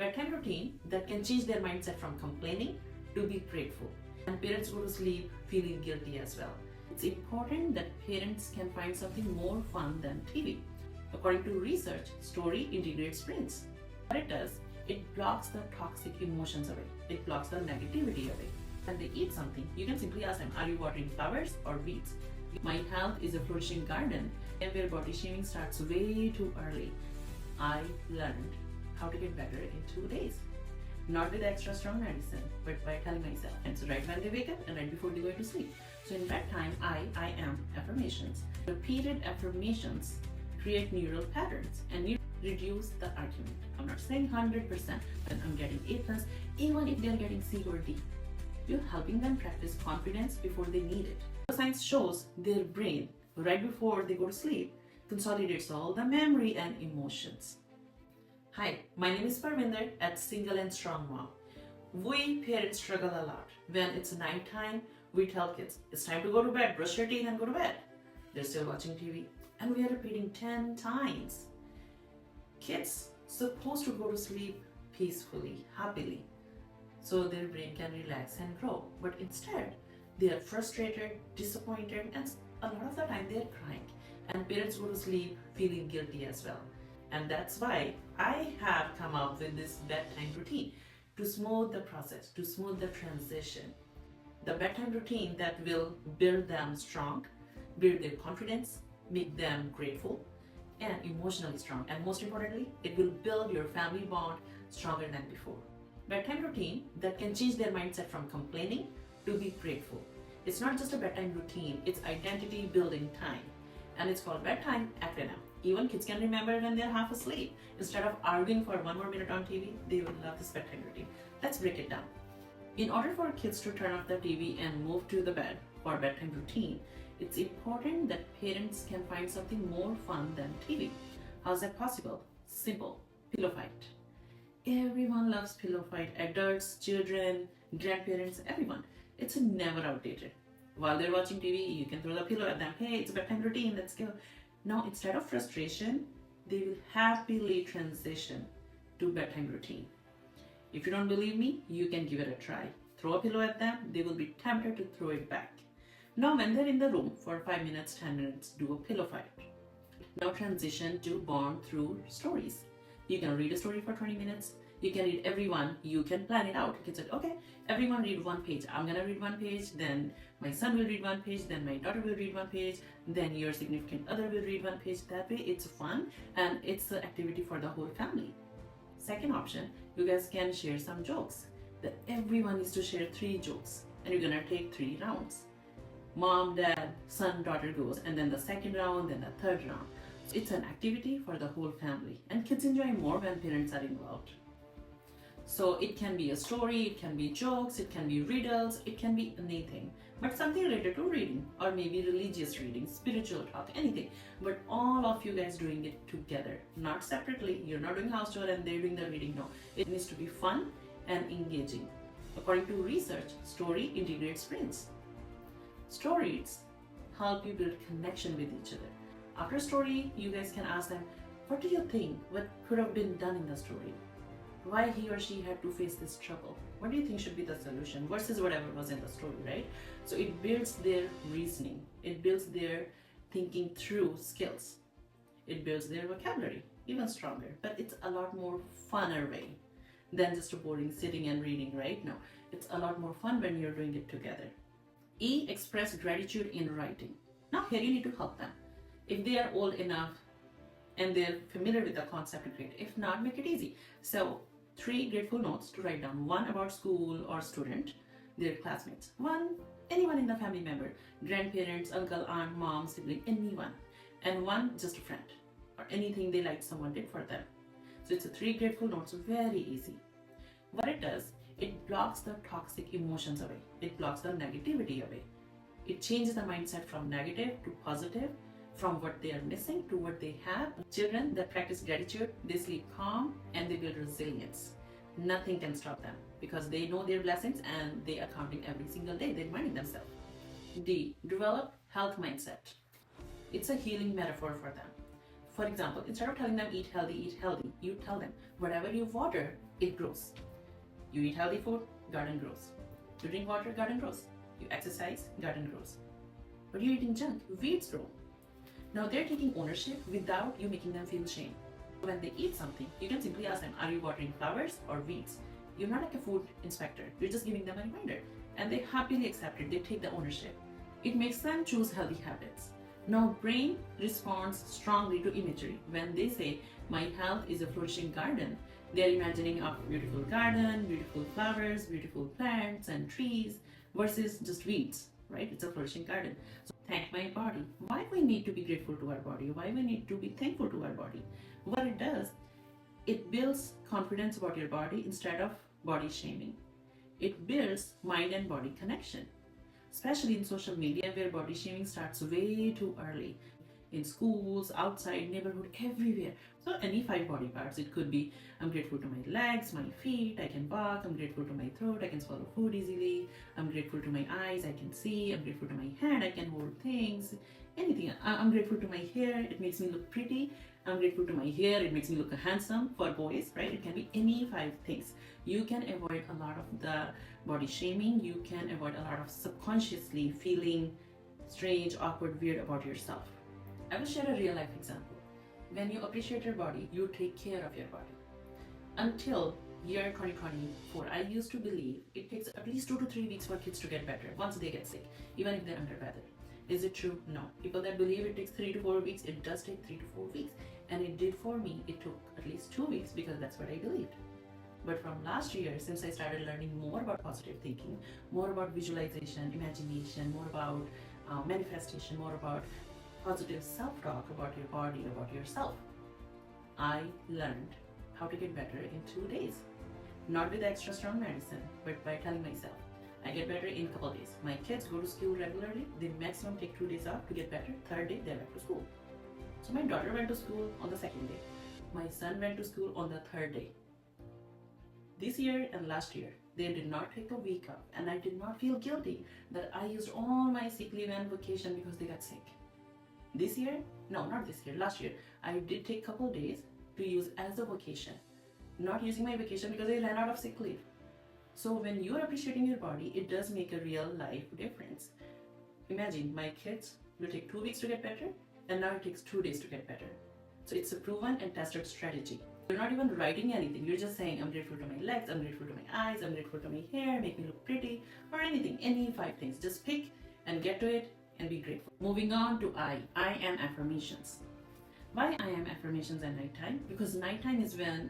Bedtime routine that can change their mindset from complaining to be grateful. And parents go to sleep feeling guilty as well. It's important that parents can find something more fun than TV. According to research, story integrates brains. What it does, it blocks the toxic emotions away. It blocks the negativity away. When they eat something, you can simply ask them, are you watering flowers or weeds? My health is a flourishing garden, and where body shaming starts way too early. I learned how to get better in 2 days. Not with extra strong medicine, but by telling myself. And so right when they wake up and right before they go to sleep. So in bedtime, I am affirmations. Repeated affirmations create neural patterns and reduce the argument. I'm not saying 100%, but I'm getting A+, even if they're getting C or D. You're helping them practice confidence before they need it. Science shows their brain, right before they go to sleep, consolidates all the memory and emotions. Hi, my name is Parvinder at Single and Strong Mom. We parents struggle a lot. When it's nighttime, we tell kids, it's time to go to bed, brush your teeth and go to bed. They're still watching TV and we are repeating 10 times. Kids supposed to go to sleep peacefully, happily, so their brain can relax and grow. But instead, they are frustrated, disappointed, and a lot of the time they are crying. And parents go to sleep feeling guilty as well. And that's why I have come up with this bedtime routine to smooth the process, to smooth the transition. The bedtime routine that will build them strong, build their confidence, make them grateful and emotionally strong. And most importantly, it will build your family bond stronger than before. Bedtime routine that can change their mindset from complaining to be grateful. It's not just a bedtime routine, it's identity building time. And it's called bedtime acronym. Even kids can remember when they're half asleep. Instead of arguing for 1 more minute on TV, they will love this bedtime routine. Let's break it down. In order for kids to turn off the TV and move to the bed for bedtime routine, it's important that parents can find something more fun than TV. How's that possible? Simple. Pillow fight. Everyone loves pillow fight. Adults, children, grandparents, everyone. It's never outdated. While they're watching TV, you can throw the pillow at them. Hey, it's a bedtime routine, let's go. Now, instead of frustration, they will happily transition to bedtime routine. If you don't believe me, you can give it a try. Throw a pillow at them, they will be tempted to throw it back. Now, when they're in the room for 5 minutes, 10 minutes, do a pillow fight. Now transition to bond through stories. You can read a story for 20 minutes. You can read everyone. You can plan it out. You can say, okay, everyone read 1 page. I'm gonna read 1 page, then my son will read 1 page, then my daughter will read 1 page, then your significant other will read 1 page. That way it's fun and it's an activity for the whole family. Second option, you guys can share some jokes. That everyone needs to share 3 jokes and you're gonna take 3 rounds. Mom, dad, son, daughter goes, and then the second round, then the third round. So it's an activity for the whole family and kids enjoy more when parents are involved. So it can be a story, it can be jokes, it can be riddles, it can be anything, but something related to reading or maybe religious reading, spiritual talk, anything. But all of you guys doing it together, not separately. You're not doing house chore and they're doing the reading. No, it needs to be fun and engaging. According to research, story integrates brains. Stories help you build connection with each other. After a story, you guys can ask them, what do you think? What could have been done in the story? Why he or she had to face this trouble? What do you think should be the solution versus whatever was in the story, right? So it builds their reasoning. It builds their thinking through skills. It builds their vocabulary even stronger, but it's a lot more funner way than just a boring sitting and reading, right? No, it's a lot more fun when you're doing it together. E, express gratitude in writing. Now here you need to help them. If they are old enough and they're familiar with the concept, great. If not, make it easy. So 3 grateful notes to write down. 1 about school or student, their classmates. 1, anyone in the family member, grandparents, uncle, aunt, mom, sibling, anyone. And 1, just a friend or anything they liked someone did for them. So it's a 3 grateful notes, very easy. What it does, it blocks the toxic emotions away. It blocks the negativity away. It changes the mindset from negative to positive, from what they are missing to what they have. Children that practice gratitude, they sleep calm and they build resilience. Nothing can stop them because they know their blessings and they are counting every single day. They're reminding themselves. D, develop health mindset. It's a healing metaphor for them. For example, instead of telling them eat healthy, you tell them whatever you water, it grows. You eat healthy food, garden grows. You drink water, garden grows. You exercise, garden grows. But you're eating junk, weeds grow. Now they're taking ownership without you making them feel shame. When they eat something, you can simply ask them, are you watering flowers or weeds? You're not like a food inspector, you're just giving them a reminder. And they happily accept it, they take the ownership. It makes them choose healthy habits. Now brain responds strongly to imagery. When they say, my health is a flourishing garden, they're imagining a beautiful garden, beautiful flowers, beautiful plants and trees versus just weeds, right? It's a flourishing garden. So thank my body. Why we need to be grateful to our body? Why we need to be thankful to our body? What it does, it builds confidence about your body instead of body shaming. It builds mind and body connection, especially in social media where body shaming starts way too early. In schools, outside, neighborhood, everywhere. So any 5 body parts, it could be, I'm grateful to my legs, my feet, I can walk, I'm grateful to my throat, I can swallow food easily, I'm grateful to my eyes, I can see, I'm grateful to my hand, I can hold things, anything. I'm grateful to my hair, it makes me look pretty. I'm grateful to my hair, it makes me look handsome for boys, right? It can be any 5 things. You can avoid a lot of the body shaming. You can avoid a lot of subconsciously feeling strange, awkward, weird about yourself. I will share a real life example. When you appreciate your body, you take care of your body. Until year 2024, I used to believe it takes at least 2 to 3 weeks for kids to get better once they get sick, even if they're under weather. Is it true? No. People that believe it takes 3 to 4 weeks, it does take 3 to 4 weeks. And it did for me. It took at least 2 weeks because that's what I believed. But from last year, since I started learning more about positive thinking, more about visualization, imagination, more about manifestation, more about positive self-talk about your body, about yourself, I learned how to get better in 2 days. Not with extra strong medicine, but by telling myself, I get better in a couple days. My kids go to school regularly. They maximum take 2 days off to get better. 3rd day, they're back to school. So my daughter went to school on the 2nd day. My son went to school on the 3rd day. This year and last year, they did not take a week off, and I did not feel guilty that I used all my sick leave and vacation because they got sick. This year, no, not this year, last year, I did take a couple days to use as a vacation. Not using my vacation because I ran out of sick leave. So when you're appreciating your body, it does make a real life difference. Imagine my kids will take 2 weeks to get better, and now it takes 2 days to get better. So it's a proven and tested strategy. You're not even writing anything. You're just saying, I'm grateful to my legs, I'm grateful to my eyes, I'm grateful to my hair, make me look pretty, or anything, any 5 things. Just pick and get to it and be grateful. Moving on to I am affirmations. Why I am affirmations at nighttime? Because nighttime is when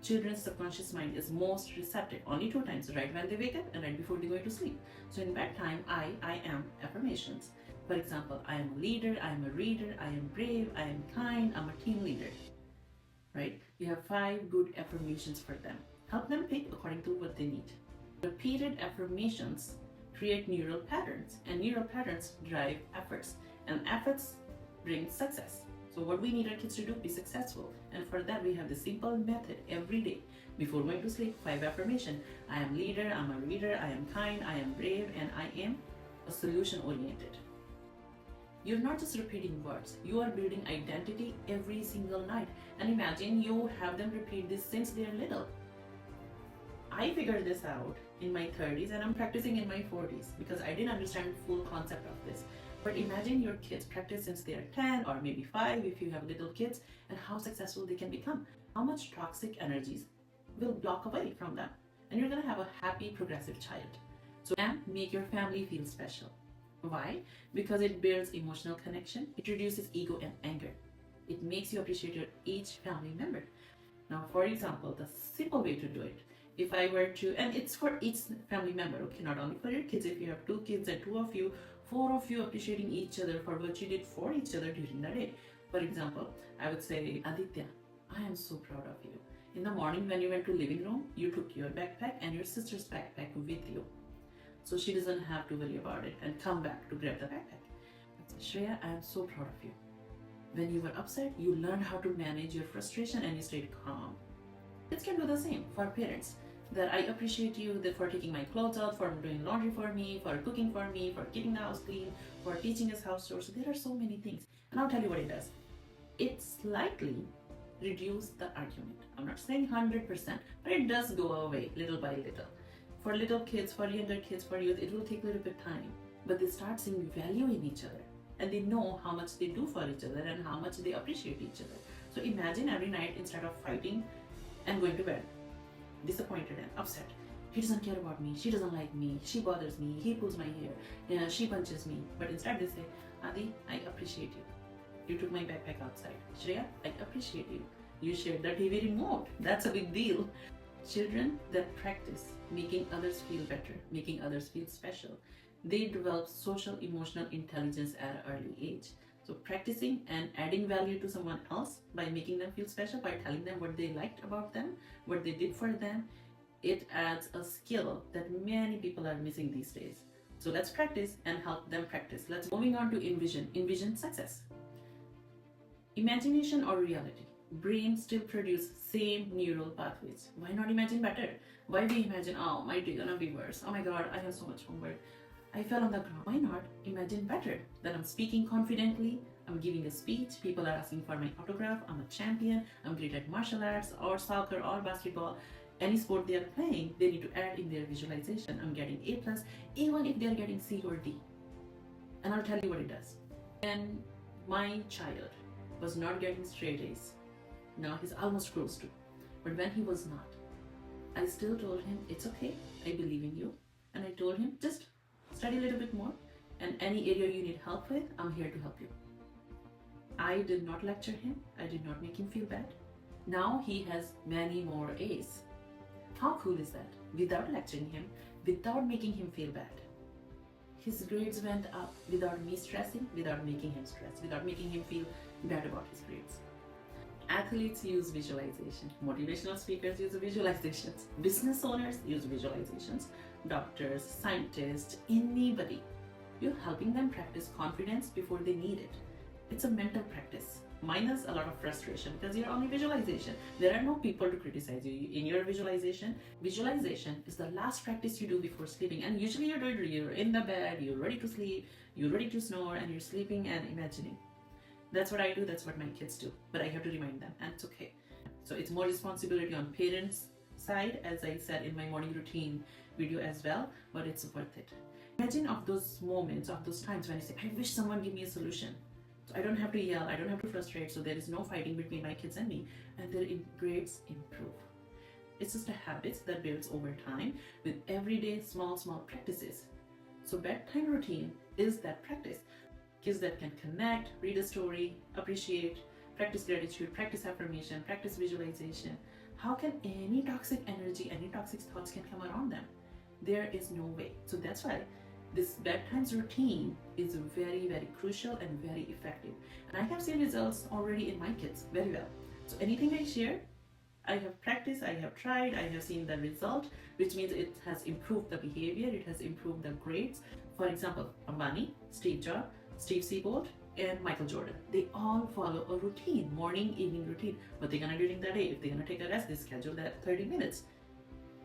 children's subconscious mind is most receptive. Only 2 times, right when they wake up and right before they go to sleep. So in bedtime, I am affirmations. For example, I am a leader, I am a reader, I am brave, I am kind, I'm a team leader. Right? You have 5 good affirmations for them. Help them pick according to what they need. Repeated affirmations create neural patterns, and neural patterns drive efforts, and efforts bring success. So what we need our kids to do, be successful. And for that, we have the simple method every day. Before going to sleep, 5 affirmations. I am leader, I'm a reader, I am kind, I am brave, and I am a solution oriented. You're not just repeating words, you are building identity every single night. And imagine you have them repeat this since they're little. I figured this out in my 30s and I'm practicing in my 40s because I didn't understand full concept of this. But imagine your kids practice since they're 10 or maybe 5 if you have little kids, and how successful they can become. How much toxic energies will block away from them. And you're gonna have a happy, progressive child. So make your family feel special. Why? Because it builds emotional connection, it reduces ego and anger. It makes you appreciate your each family member. Now, for example, the simple way to do it, if I were to, and it's for each family member, okay, not only for your kids, if you have 2 kids and 2 of you, 4 of you appreciating each other for what you did for each other during the day. For example, I would say, Aditya, I am so proud of you. In the morning when you went to living room, you took your backpack and your sister's backpack with you. So she doesn't have to worry about it and come back to grab the backpack. Shreya, I am so proud of you. When you were upset, you learned how to manage your frustration and you stayed calm. Kids can do the same for parents. That I appreciate you for taking my clothes out, for doing laundry for me, for cooking for me, for keeping the house clean, for teaching us house chores. So there are so many things. And I'll tell you what it does. it slightly reduces the argument. I'm not saying 100%, but it does go away little by little. For little kids, for younger kids, for youth, it will take a little bit of time, but they start seeing value in each other, and they know how much they do for each other and how much they appreciate each other. So imagine every night, instead of fighting and going to bed disappointed and upset, he doesn't care about me, she doesn't like me, she bothers me, he pulls my hair, yeah, she punches me. But instead they say, Adi, I appreciate you. You took my backpack outside. Shreya, I appreciate you. You shared the TV remote. That's a big deal. Children that practice making others feel better, making others feel special, they develop social emotional intelligence at an early age. So practicing and adding value to someone else by making them feel special, by telling them what they liked about them, what they did for them, it adds a skill that many people are missing these days. So let's practice and help them practice. Let's moving on to envision success. Imagination or reality? Brain still produce same neural pathways. Why not imagine better? Why we imagine, oh, my day gonna be worse, oh my god, I have so much homework, I fell on the ground. Why not imagine better? That I'm speaking confidently, I'm giving a speech, people are asking for my autograph, I'm a champion, I'm great at martial arts or soccer or basketball. Any sport they are playing, they need to add in their visualization, I'm getting A+, even if they are getting C or D. And I'll tell you what it does. When my child was not getting straight A's, now he's almost close to, but when he was not, I still told him, it's okay, I believe in you. And I told him, just study a little bit more, and any area you need help with, I'm here to help you. I did not lecture him, I did not make him feel bad. Now he has many more A's. How cool is that? Without lecturing him, without making him feel bad. His grades went up without me stressing, without making him stress, without making him feel bad about his grades. Athletes use visualization. Motivational speakers use visualizations. Business owners use visualizations. Doctors, scientists, anybody. You're helping them practice confidence before they need it. It's a mental practice, minus a lot of frustration because you're only visualization. There are no people to criticize you in your visualization. Visualization is the last practice you do before sleeping, and usually you're in the bed, you're ready to sleep, you're ready to snore, and you're sleeping and imagining. That's what I do, that's what my kids do, but I have to remind them, and it's okay. So it's more responsibility on parents' side, as I said in my morning routine video as well, but it's worth it. Imagine of those moments, of those times when you say, I wish someone give me a solution. So I don't have to yell, I don't have to frustrate, so there is no fighting between my kids and me, and their grades improve. It's just a habit that builds over time with everyday small practices. So bedtime routine is that practice. Kids that can connect, read a story, appreciate, practice gratitude, practice affirmation, practice visualization. How can any toxic energy, any toxic thoughts can come around them? There is no way. So that's why this bedtime routine is very crucial and very effective. And I have seen results already in my kids very well. So anything I share, I have practiced, I have tried, I have seen the result, which means it has improved the behavior, it has improved the grades. For example, Ambani, Steve Jobs, Steve Seabolt, and Michael Jordan. They all follow a routine, morning, evening routine. What they're gonna do during the day, if they're gonna take a rest, they schedule that 30 minutes.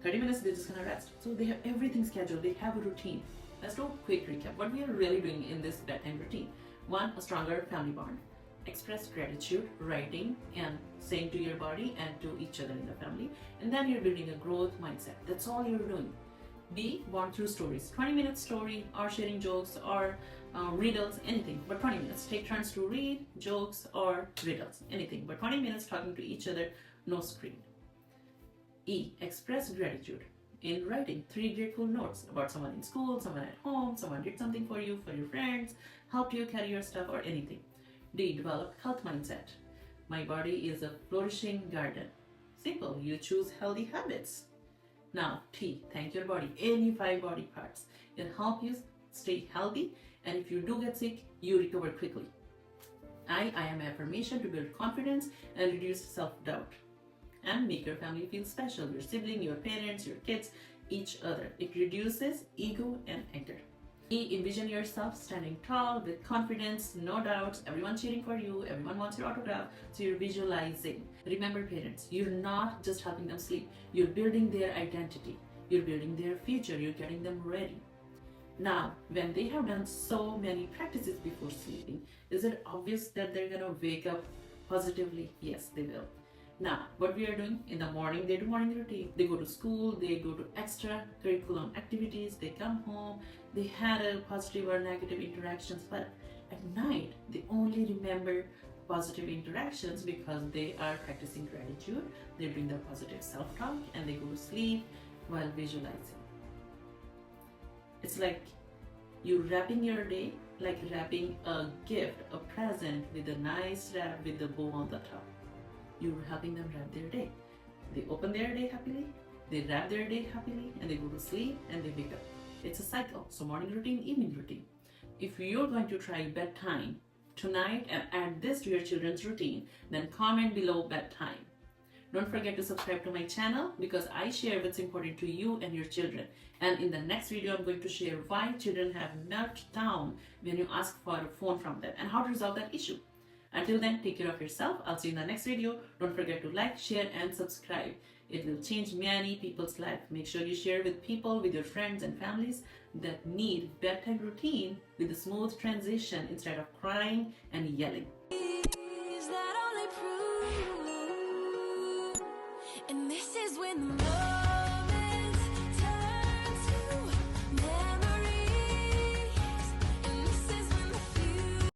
30 minutes, they're just gonna rest. So they have everything scheduled, they have a routine. Let's do a quick recap. What we are really doing in this bedtime routine. 1, a stronger family bond. Express gratitude, writing, and saying to your body and to each other in the family. And then you're building a growth mindset. That's all you're doing. B, bond through stories. 20-minute story, or sharing jokes, or riddles, anything, but 20 minutes. Take turns to read, jokes, or riddles, anything, but 20 minutes talking to each other, no screen. E, express gratitude. In writing 3 grateful notes about someone in school, someone at home, someone did something for you, for your friends, helped you carry your stuff, or anything. D, develop health mindset. My body is a flourishing garden. Simple, you choose healthy habits. Now, T, thank your body. Any 5 body parts. It'll help you stay healthy, and if you do get sick, you recover quickly. I am affirmation to build confidence and reduce self-doubt. And make your family feel special. Your sibling, your parents, your kids, each other. It reduces ego and anger. E, envision yourself standing tall with confidence, no doubts, everyone cheering for you, everyone wants your autograph, so you're visualizing. Remember parents, you're not just helping them sleep, you're building their identity, you're building their future, you're getting them ready. Now, when they have done so many practices before sleeping, is it obvious that they're gonna wake up Positively, yes, they will. Now, what we are doing in the morning, they do morning routine. They go to school, they go to extra curriculum activities, they come home, they had a positive or negative interactions, but at night, they only remember positive interactions because they are practicing gratitude, they're doing their positive self-talk, and they go to sleep while visualizing. It's like you wrapping your day like wrapping a gift, a present with a nice wrap with the bow on the top. You're helping them wrap their day. They open their day happily, they wrap their day happily, and they go to sleep and they wake up. It's a cycle. So morning routine, evening routine. If you're going to try bedtime tonight and add this to your children's routine, then comment below bedtime. Don't forget to subscribe to my channel because I share what's important to you and your children. And in the next video, I'm going to share why children have meltdown when you ask for a phone from them and how to resolve that issue. Until then, take care of yourself. I'll see you in the next video. Don't forget to like, share, and subscribe. It will change many people's life. Make sure you share with people, with your friends and families that need bedtime routine with a smooth transition instead of crying and yelling. And this is when the